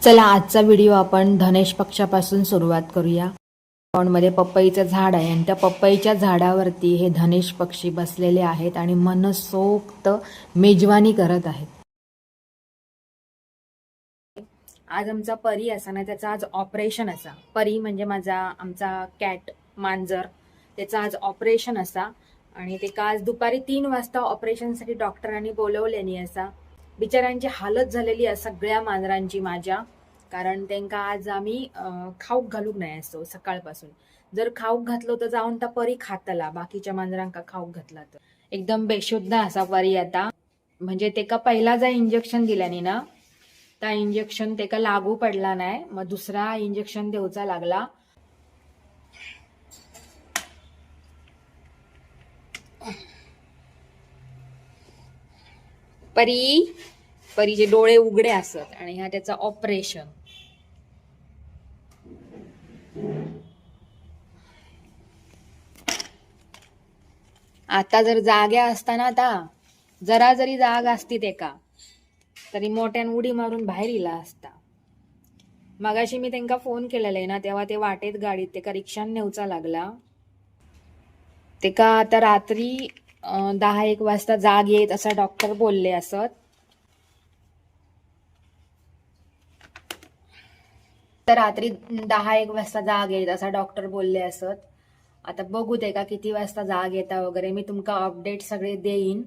चला आजचा व्हिडिओ आपण धनेश पक्षापासून सुरुवात करूया. मध्ये पपईचं झाड आहे आणि त्या पपईच्या झाडावरती हे धनेश पक्षी बसलेले आहेत आणि मनसोक्त मेजवानी करत आहेत. आज आमचा परी असा ना, त्याचा आज ऑपरेशन असा. परी म्हणजे आमचा कॅट मांजर, त्याचं आज ऑपरेशन असा आणि ते का आज दुपारी 3 वाजता ऑपरेशनसाठी डॉक्टरांनी बोलवल्यानी असा. बिचाऱ्यांची हालत झालेली आहे सगळ्या मांजरांची माझ्या, कारण त्यांना आज आम्ही खाऊक घालूक नाही असतो सकाळपासून. जर खाऊक घातलो तर जाऊन त्या परी खातला, बाकीच्या मांजरांका खाऊक घातला तर एकदम बेशुद्ध असा परी आता. म्हणजे तेका पहिला जा इंजेक्शन दिल्याने ना, त्या इंजेक्शन तेका लागू पडला नाही, मग दुसरा इंजेक्शन देऊचा लागला. परीचे डोळे उघडे असत आणि ह्या त्याचा ऑपरेशन. आता जर जाग्या असताना, आता जरा जरी जाग असती तेका तरी मोठ्यान उडी मारून बाहेर इला असता. मगाशी मी त्यांना फोन केलेला आहे ना, तेव्हा ते वाटेत गाडीत तेका रिक्षान नेऊचा लागला. तेका आता रात्री 10-1 वाजता जाग येत असा डॉक्टर बोलले असत. तर रात्री 10-1 वाजता जाग येत असा डॉक्टर बोलले असत. आता बघू ते का किती वाजता जाग येता वगैरे, मी तुमका अपडेट सगळे देईन.